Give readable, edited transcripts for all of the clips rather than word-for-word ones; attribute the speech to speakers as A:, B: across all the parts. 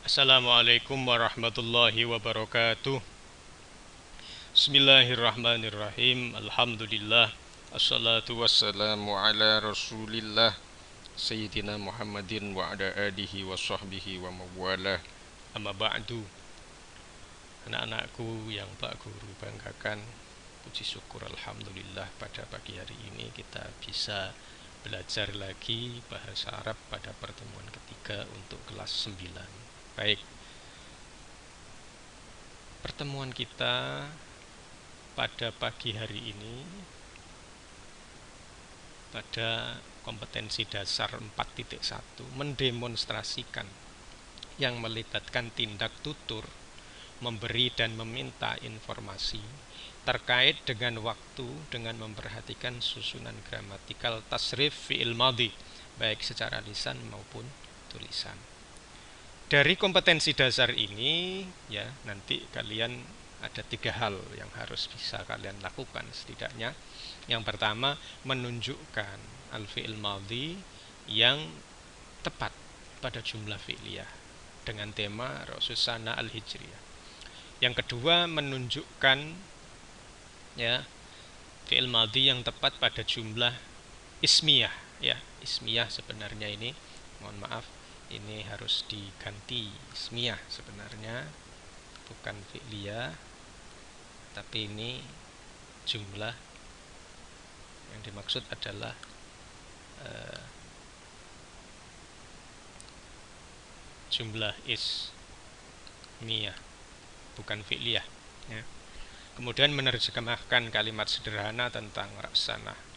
A: Assalamualaikum warahmatullahi wabarakatuh. Bismillahirrahmanirrahim. Alhamdulillah. Assalatu wassalamu ala rasulillah Sayyidina Muhammadin wa ala alihi wa sahbihi wa mawalah. Amma ba'du. Anak-anakku yang Pak Guru banggakan, puji syukur Alhamdulillah pada pagi hari ini kita bisa belajar lagi bahasa Arab pada pertemuan ketiga untuk kelas 9. Baik, pertemuan kita pada pagi hari ini pada kompetensi dasar 4.1 mendemonstrasikan yang melibatkan tindak tutur, memberi dan meminta informasi terkait dengan waktu dengan memperhatikan susunan gramatikal tasrif fi'il madhi baik secara lisan maupun tulisan. Dari kompetensi dasar ini ya nanti kalian ada 3 hal yang harus bisa kalian lakukan setidaknya. Yang pertama, menunjukkan al-fi'il madhi yang tepat pada jumlah fi'liyah dengan tema Rasusana al-Hijriyah. Yang kedua, menunjukkan ya fi'il madhi yang tepat pada jumlah ismiyah ya. Ismiyah sebenarnya ini, mohon maaf, ini harus diganti ismiyah sebenarnya, bukan fi'liyah, tapi ini jumlah yang dimaksud adalah jumlah ismiyah, bukan fi'liyah ya. Kemudian menerjemahkan kalimat sederhana tentang Raksana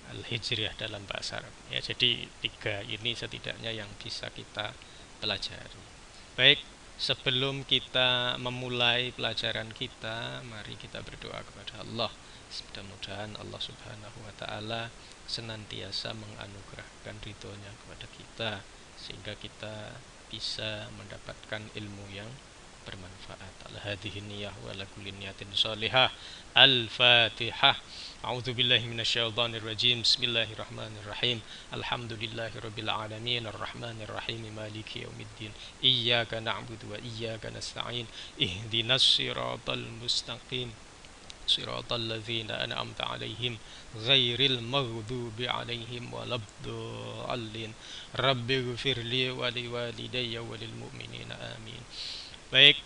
A: al-Hijriyah dalam bahasa Arab ya. Jadi 3 ini setidaknya yang bisa kita pelajari. Baik, sebelum kita memulai pelajaran kita, mari kita berdoa kepada Allah. Mudah-mudahan Allah Subhanahu wa Ta'ala senantiasa menganugerahkan ridhonya kepada kita, sehingga kita bisa mendapatkan ilmu yang bermanfaat. Al-hadhihi niyah wa ala kulli niyatin shalihah. Al-Fatihah. A'udzu billahi minasyaitonir rajim. Bismillahirrahmanirrahim. Alhamdulillahirabbil alamin arrahmanir rahim maliki yaumiddin. Iyyaka na'budu wa iyyaka nasta'in. Ihdinas siratal mustaqim. Siratal ladzina an'amta 'alaihim ghairil maghdubi 'alaihim waladdallin. Rabbighfirli wa liwalidayya wa lil mu'minina amin. Baik,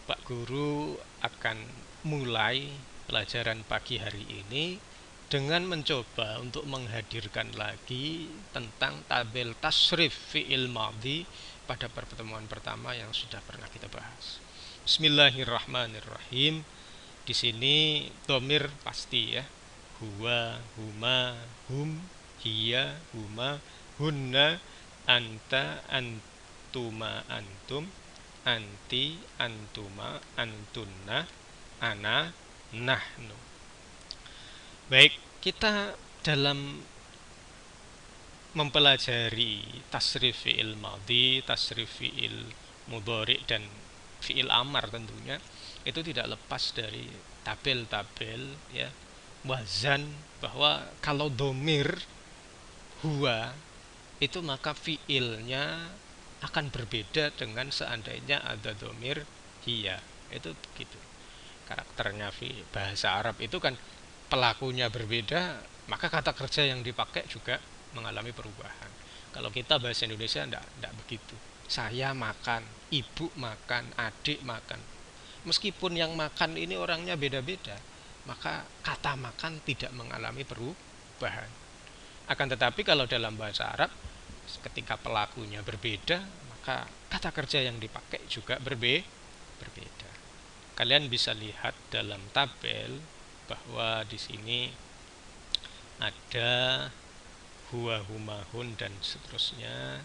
A: Pak Guru akan mulai pelajaran pagi hari ini dengan mencoba untuk menghadirkan lagi tentang tabel tasrif fi'il madhi pada pertemuan pertama yang sudah pernah kita bahas. Bismillahirrahmanirrahim. Di sini dhamir pasti ya. Huwa, huma, hum, hiya, huma, hunna, anta, antuma, antum, anti, antuma, antunna, ana, nahnu. Baik, kita dalam mempelajari tasrif fi'il madhi, tasrif fi'il mudhari dan fi'il amar tentunya itu tidak lepas dari tabel-tabel ya, wazan, bahwa kalau dhamir huwa itu maka fi'ilnya akan berbeda dengan seandainya ada dhamir hiya. Itu begitu. Karakternya bahasa Arab itu kan pelakunya berbeda, maka kata kerja yang dipakai juga mengalami perubahan. Kalau kita bahasa Indonesia enggak begitu. Saya makan, ibu makan, adik makan. Meskipun yang makan ini orangnya beda-beda, maka kata makan tidak mengalami perubahan. Akan tetapi kalau dalam bahasa Arab, ketika pelakunya berbeda, maka kata kerja yang dipakai juga berbeda. Kalian bisa lihat dalam tabel bahwa di sini ada huwa, huma, hun dan seterusnya.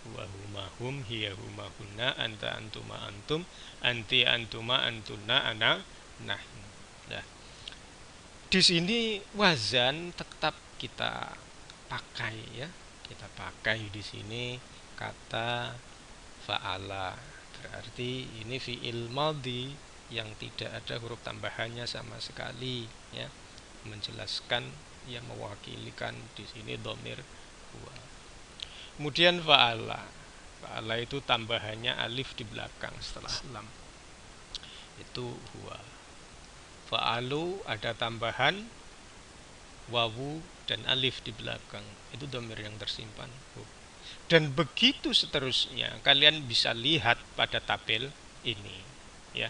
A: Huwa, huma, hum, hiya, huma, hunna, anta, antuma, antum, anti, antuma, antunna, ana, nahnu. Nah, di sini wazan tetap kita pakai ya. Kita pakai di sini kata fa'ala. Berarti ini fi'il madhi yang tidak ada huruf tambahannya sama sekali ya. Menjelaskan yang mewakilikan di sini dhamir huwa. Kemudian fa'ala. Fa'ala itu tambahannya alif di belakang setelah lam. Itu huwa. Fa'alu ada tambahan wawu dan alif di belakang. Itu dhamir yang tersimpan. Dan begitu seterusnya. Kalian bisa lihat pada tabel ini, ya.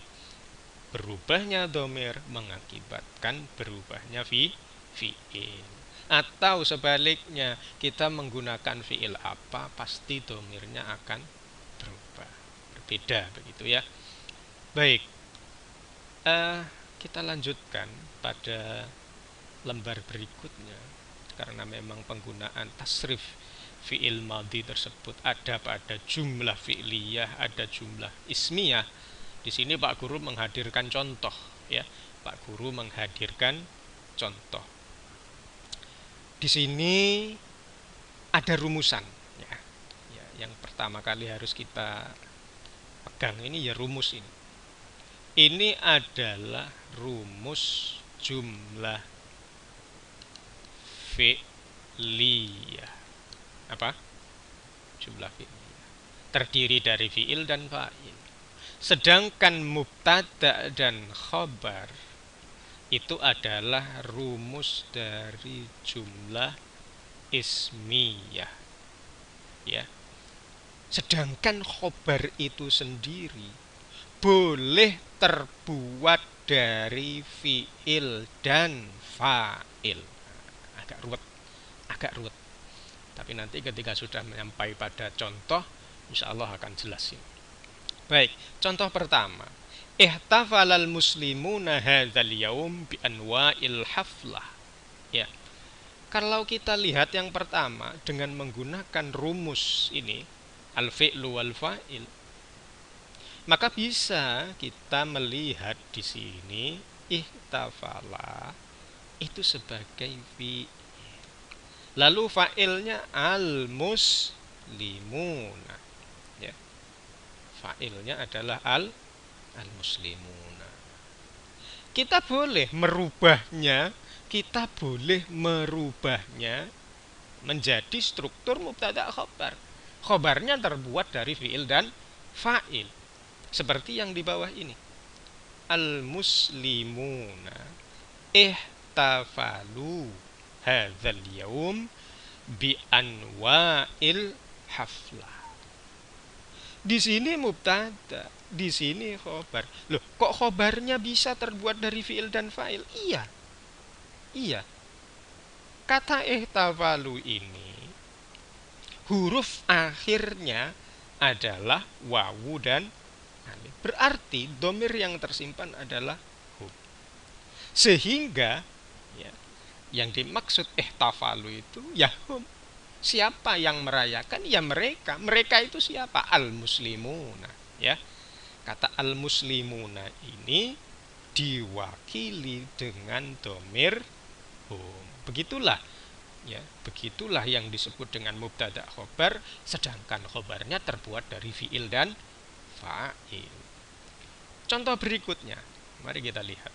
A: Berubahnya dhamir mengakibatkan berubahnya fi'il. Atau sebaliknya, kita menggunakan fi'il apa, pasti dhamirnya akan berubah. Berbeda begitu ya. Baik. Kita lanjutkan pada lembar berikutnya. Karena memang penggunaan tasrif fi'il madhi tersebut ada pada jumlah fi'liyah, ada jumlah ismiyah. Di sini Pak Guru menghadirkan contoh, ya. Pak Guru menghadirkan contoh. Di sini ada rumusan, ya. Yang pertama kali harus kita pegang ini ya rumus ini. Ini adalah rumus jumlah fi'liyah. Apa? Jumlah fi'liyah. Terdiri dari fi'il dan fa'il. Sedangkan mubtada dan khobar itu adalah rumus dari jumlah ismiyah, ya. Sedangkan khobar itu sendiri boleh terbuat dari fi'il dan fa'il. Agak ruwet. Tapi nanti ketika sudah menyampai pada contoh, insya Allah akan jelas ini. Baik, contoh pertama. Ihtafalal muslimuna hadzal yaum bi anwa'il haflah. Ya. Kalau kita lihat yang pertama dengan menggunakan rumus ini, al-fi'lu wal fa'il, maka bisa kita melihat di sini ihtafala itu sebagai fi'il. Lalu fa'ilnya al-muslimuna. Ya. Fa'ilnya adalah al-muslimuna. Kita boleh merubahnya menjadi struktur mubtada khobar. Khobarnya terbuat dari fi'il dan fa'il. Seperti yang di bawah ini. Al-muslimuna ihtafalu hadzal yaum bi anwa'il haflah. Di sini mubtada, di sini khobar. Loh, kok khobarnya bisa terbuat dari fi'il dan fa'il? Iya. Kata ihtafalu ini huruf akhirnya adalah wawu dan alif. Berarti dhamir yang tersimpan adalah hum. Sehingga ya, yang dimaksud ihtafalu itu ya hum. Siapa yang merayakan? Ya mereka. Mereka itu siapa? Al-muslimuna, ya. Kata al-muslimuna ini diwakili dengan dhamir hum. Begitulah, ya. Begitulah yang disebut dengan mubtada khobar, sedangkan khobarnya terbuat dari fi'il dan fa'il. Contoh berikutnya, mari kita lihat.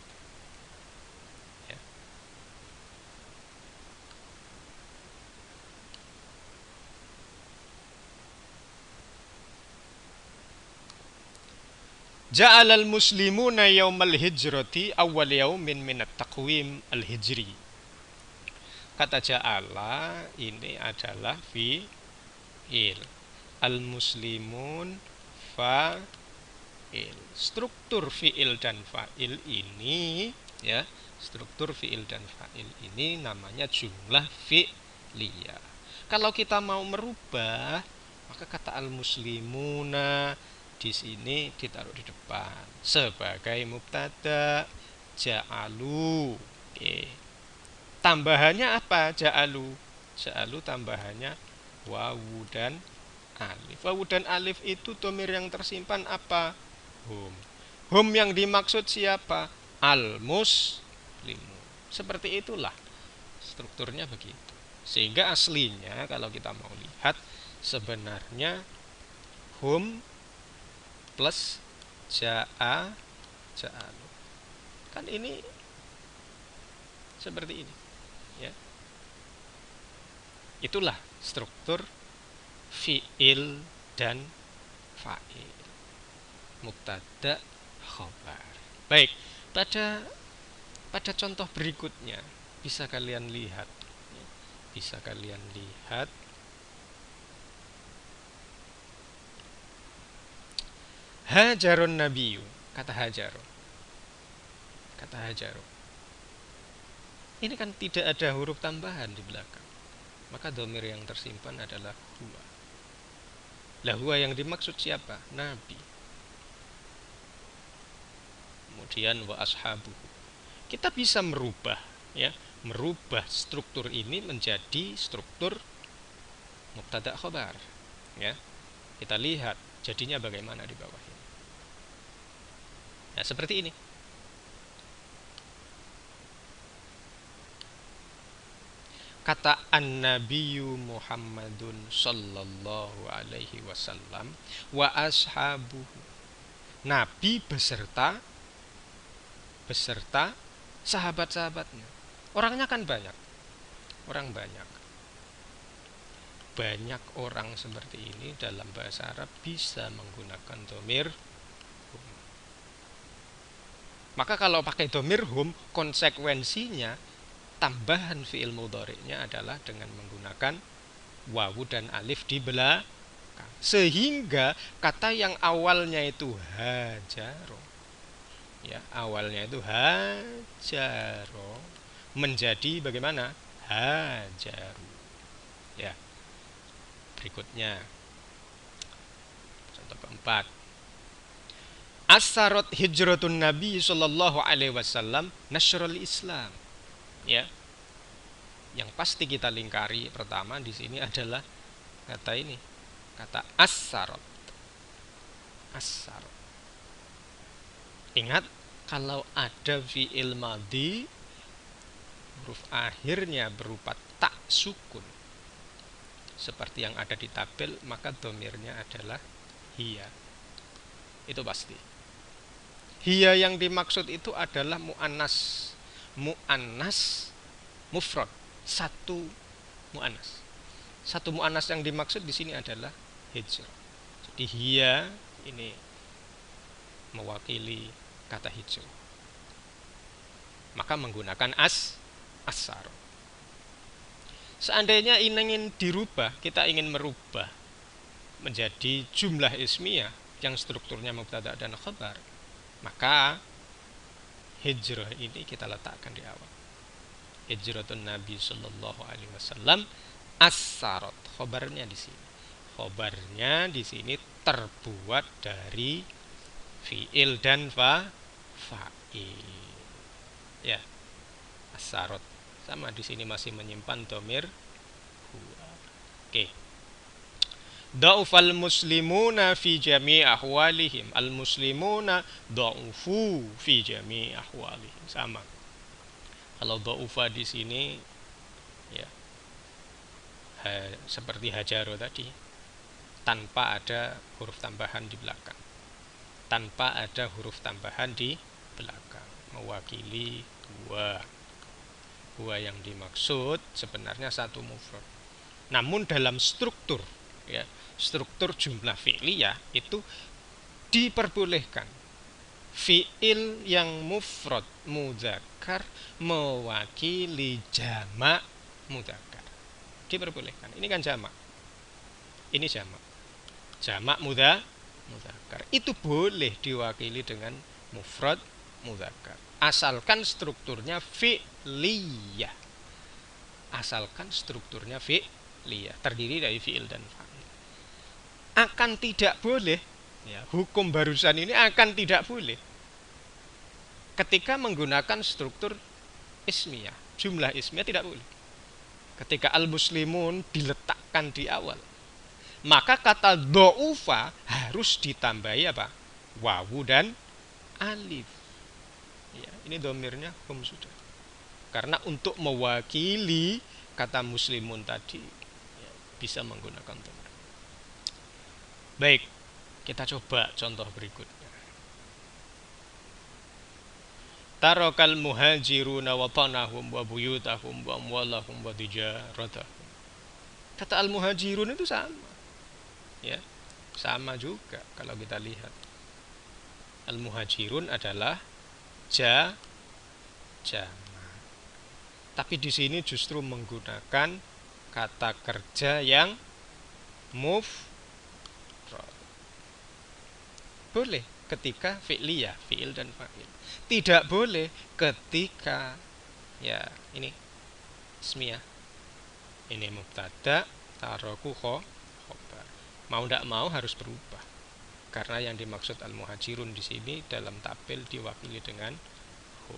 A: Ja'alal muslimuna yaumal hijrati awwal yaumin minat taqwim al-hijri. Kata ja'ala ini adalah fi'il. Al-muslimun fa'il. Struktur fi'il dan fa'il ini, ya, struktur fi'il dan fa'il ini namanya jumlah fi'liyah. Kalau kita mau merubah, maka kata al-muslimuna di sini ditaruh di depan sebagai mubtada, ja'alu. Oke. Tambahannya apa? Ja'alu tambahannya wawu dan alif. Wawu dan alif itu dhamir yang tersimpan apa? Hum. Hum yang dimaksud siapa? Al-muslimun. Seperti itulah strukturnya begitu. Sehingga aslinya kalau kita mau lihat sebenarnya hum plus ja'alu. Kan ini seperti ini, ya. Itulah struktur fi'il dan fa'il. Mubtada khobar. Baik, pada contoh berikutnya bisa kalian lihat. Bisa kalian lihat hajarun nabiyyu, kata hajar. Kata hajar. Ini kan tidak ada huruf tambahan di belakang. Maka dhamir yang tersimpan adalah huwa. Lah huwa yang dimaksud siapa? Nabi. Kemudian wa ashabuhu. Kita bisa merubah, ya, merubah struktur ini menjadi struktur mubtada khobar, ya. Kita lihat jadinya bagaimana di bawah ini. Nah, seperti ini. Kata an-nabiyyu Muhammadun sallallahu alaihi wasallam wa ashabuhu. Nabi beserta sahabat-sahabatnya. Orangnya kan banyak. Orang banyak. Banyak orang seperti ini dalam bahasa Arab bisa menggunakan dhamir hum. Maka kalau pakai dhamir hum, konsekuensinya tambahan fi'il mudhari'nya adalah dengan menggunakan wawu dan alif di belakang. Sehingga kata yang awalnya itu hajaro, ya, awalnya itu hajaro menjadi bagaimana? Hajaru. Ya. Berikutnya contoh keempat. As-sarat hijratun Nabi sallallahu alaihi wasallam nasrul Islam. Ya. Yang pasti kita lingkari pertama di sini adalah kata ini, kata as-sarat. As-sarat. Ingat, kalau ada fi'il madhi huruf akhirnya berupa tak sukun seperti yang ada di tabel, maka dhamirnya adalah hiya. Itu pasti. Hiya yang dimaksud itu adalah mu'annas. Mu'annas mufrad, satu mu'annas. Satu mu'annas yang dimaksud di sini adalah hijrah. Jadi hiya ini mewakili kata hijrah. Maka menggunakan as-sar. Seandainya ingin dirubah, kita ingin merubah menjadi jumlah ismiyah yang strukturnya mubtada dan khabar, maka hijrah ini kita letakkan di awal. Hijratun Nabi sallallahu alaihi wasallam as-sarat. Khabarnya di sini. Khabarnya di sini terbuat dari fi'il dan fa'il. Ya. As-sarat. Sama di sini masih menyimpan dhamir huwa. Oke. Da'ufal muslimuna fi jami' ahwalihim. Al muslimuna da'ufu fi jami' ahwalihim. Sama. Kalau da'ufa di sini ya seperti hajaro tadi, tanpa ada huruf tambahan di belakang. Tanpa ada huruf tambahan di belakang, mewakili huwa. Huwa yang dimaksud sebenarnya satu mufrad. Namun dalam struktur, ya, struktur jumlah fi'liyah itu diperbolehkan fi'il yang mufrad mudzakkar mewakili jamak mudzakkar. Diperbolehkan. Ini kan jamak. Ini jamak. Jamak mudzakkar. Itu boleh diwakili dengan mufrad mudzakkar. Asalkan strukturnya fi'liyah. Asalkan strukturnya fi'liyah, terdiri dari fi'il dan fa'il. Akan tidak boleh, ya, hukum barusan ini akan tidak boleh ketika menggunakan struktur ismiyah. Jumlah ismiyah tidak boleh. Ketika al-muslimun diletakkan di awal, maka kata dha'ufa harus ditambahi apa? Wawu dan alif. Ya, ini dhamirnya hum sudah. Karena untuk mewakili kata muslimun tadi, ya, bisa menggunakan dhamir. Baik, kita coba contoh berikutnya. Tarakal muhajiruna watanahum wa buyutahum wa amwalahum wa tijaratahum. Kata al-muhajirun itu sama. Ya. Sama juga kalau kita lihat. Al-muhajirun adalah ja jamak. Tapi di sini justru menggunakan kata kerja yang mufrad. Boleh ketika fi'liyah, fi'il dan fa'il. Tidak boleh ketika ya ini ismiyah. Ini mubtada, taroku khobar. Mau tidak mau harus berubah. Karena yang dimaksud al-muhajirun di sini dalam tabel diwakili dengan hu.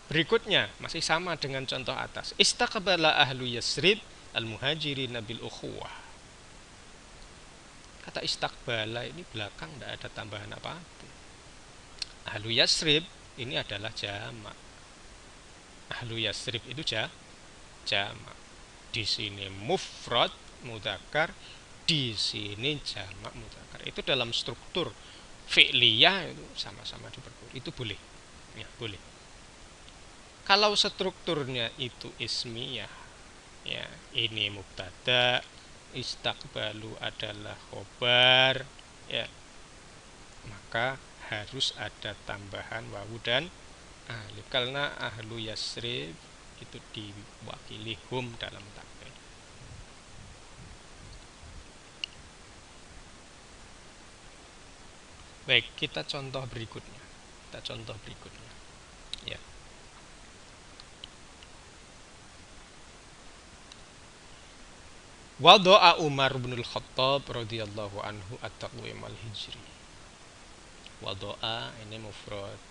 A: Berikutnya masih sama dengan contoh atas. Istaqbala ahlu Yasrib al-muhajirin bil ukhuwah. Kata istakbala ini belakang tidak ada tambahan apa-apa. Ahlu Yasrib ini adalah jamak. Ahlu Yasrib itu jamak. Di sini mufrad mudzakkar, di sini jamak mudzakkar. Itu dalam struktur fi'liyah itu sama-sama diperbolehkan. Itu boleh. Ya, boleh. Kalau strukturnya itu ismiyah, ya, ini mubtada, istaqbalu adalah khobar, ya, maka harus ada tambahan wawu dan alif karena ahlu Yasrib itu diwakili hum dalam tabel. Baik, kita contoh berikutnya. Ya. Wada'a Umar bin Al-Khattab radhiyallahu anhu at-taqwim al-hijri. Wada'a ini mufrad.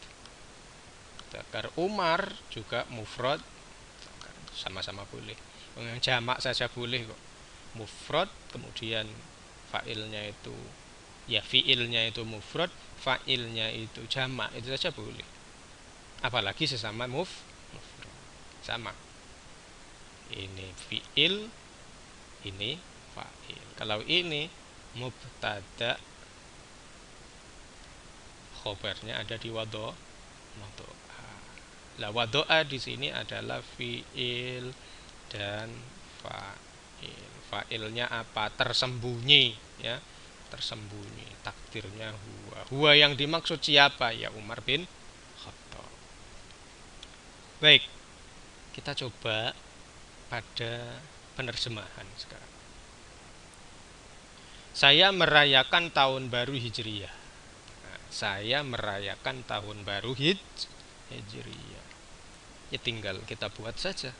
A: Zakar Umar juga mufrad, sama-sama boleh. Yang jamak saja boleh kok. Mufrad kemudian fa'ilnya itu ya fi'ilnya itu mufrad, fa'ilnya itu jamak, itu saja boleh. Apalagi sesama mufrad. Sama. Ini fi'il, ini fa'il. Kalau ini mubtada, khobarnya ada di wado'a. Lah wado'a di sini adalah fi'il dan fa'il. Fa'ilnya apa? Tersembunyi, ya. Tersembunyi. Takdirnya huwa. Huwa yang dimaksud siapa? Ya Umar bin Khattab. Baik. Kita coba pada penerjemahan sekarang. Saya merayakan tahun baru Hijriyah. Nah, saya merayakan tahun baru Hijriyah. Ya tinggal kita buat saja.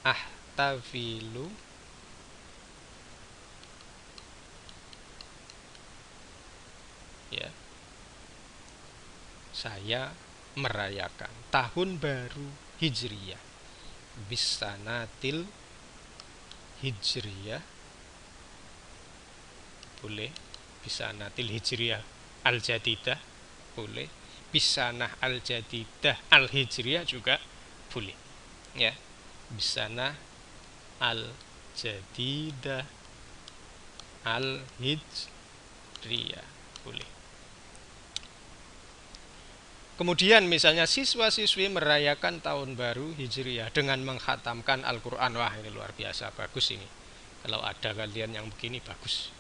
A: Ahtafilu ya. Saya merayakan tahun baru Hijriyah. Bisanatil Hijriyah. Boleh. Bisanatil Hijriyah al-jadidah boleh. Bisanah al-jadidah al-hijriyah juga boleh, ya. Bisanah al-jadidah al-hijriyah boleh. Kemudian misalnya siswa-siswi merayakan tahun baru Hijriyah dengan menghatamkan Al-Quran. Wah, ini luar biasa, bagus ini. Kalau ada kalian yang begini, bagus.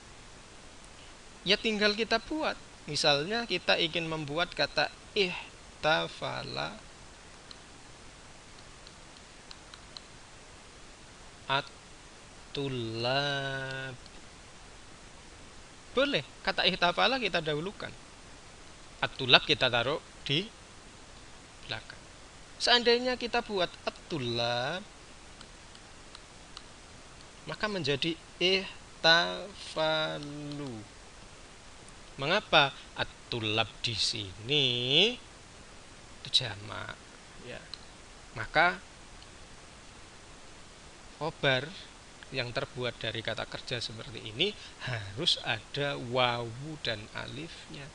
A: Ya tinggal kita buat. Misalnya kita ingin membuat kata ihtafala at-tullab. Boleh, kata ihtafala kita dahulukan. At-tullab kita taruh di belakang. Seandainya kita buat at-tullab, maka menjadi ihtafalu. Mengapa at-tulab di sini itu jamak, ya. Maka khobar yang terbuat dari kata kerja seperti ini harus ada wawu dan alifnya.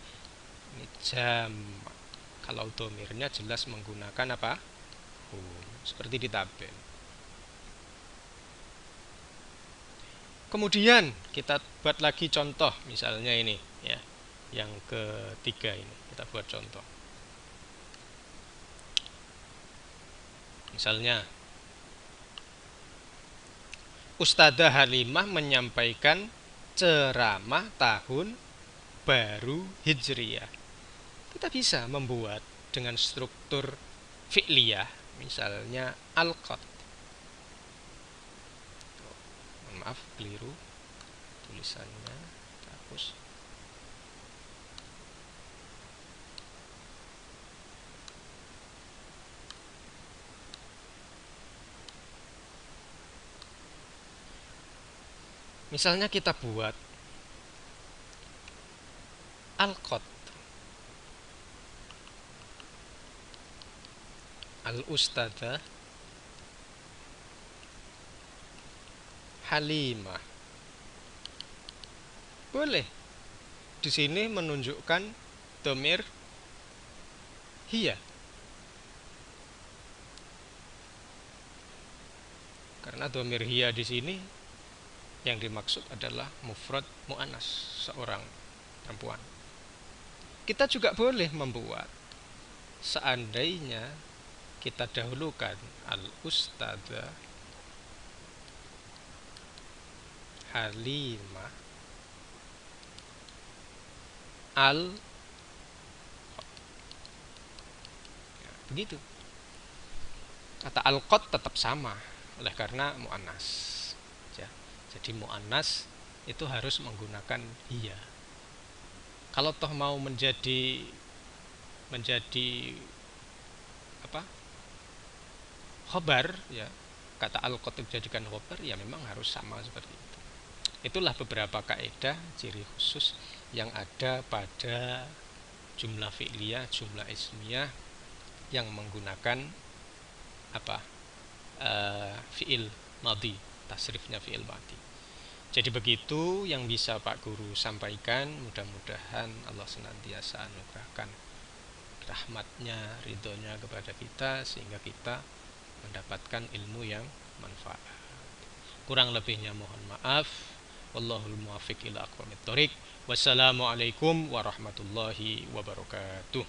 A: Ini jamak. Kalau domirnya jelas menggunakan apa? Seperti di tabel. Kemudian kita buat lagi contoh, misalnya ini, ya, yang ketiga ini kita buat contoh. Misalnya, Ustadzah Halimah menyampaikan ceramah tahun baru Hijriyah. Kita bisa membuat dengan struktur fi'liyah, misalnya alqat. Maaf, keliru tulisannya, hapus. Misalnya kita buat alqat, al-ustadzah Halimah. Boleh di sini menunjukkan dhamir hiya, karena dhamir hiya di sini yang dimaksud adalah mufrad mu'annas, seorang perempuan. Kita juga boleh membuat, seandainya kita dahulukan al-ustadzah Halimah al ya, begitu. Kata al-qad tetap sama, oleh karena mu'annas ya. Jadi mu'annas itu harus menggunakan hiya. Kalau toh mau menjadi apa, khobar ya, kata al-qad dijadikan khobar ya, memang harus sama seperti itu. Itulah beberapa kaidah ciri khusus yang ada pada jumlah fi'liyah, jumlah ismiyah yang menggunakan apa, fi'il madhi, tasrifnya fi'il madhi. Jadi begitu yang bisa Pak Guru sampaikan. Mudah-mudahan Allah senantiasa anugerahkan rahmatnya, ridhonya kepada kita, sehingga kita mendapatkan ilmu yang manfaat. Kurang lebihnya mohon maaf. Wallahul muwaffiq ila aqwamit thoriq. Wassalamualaikum warahmatullahi wabarakatuh.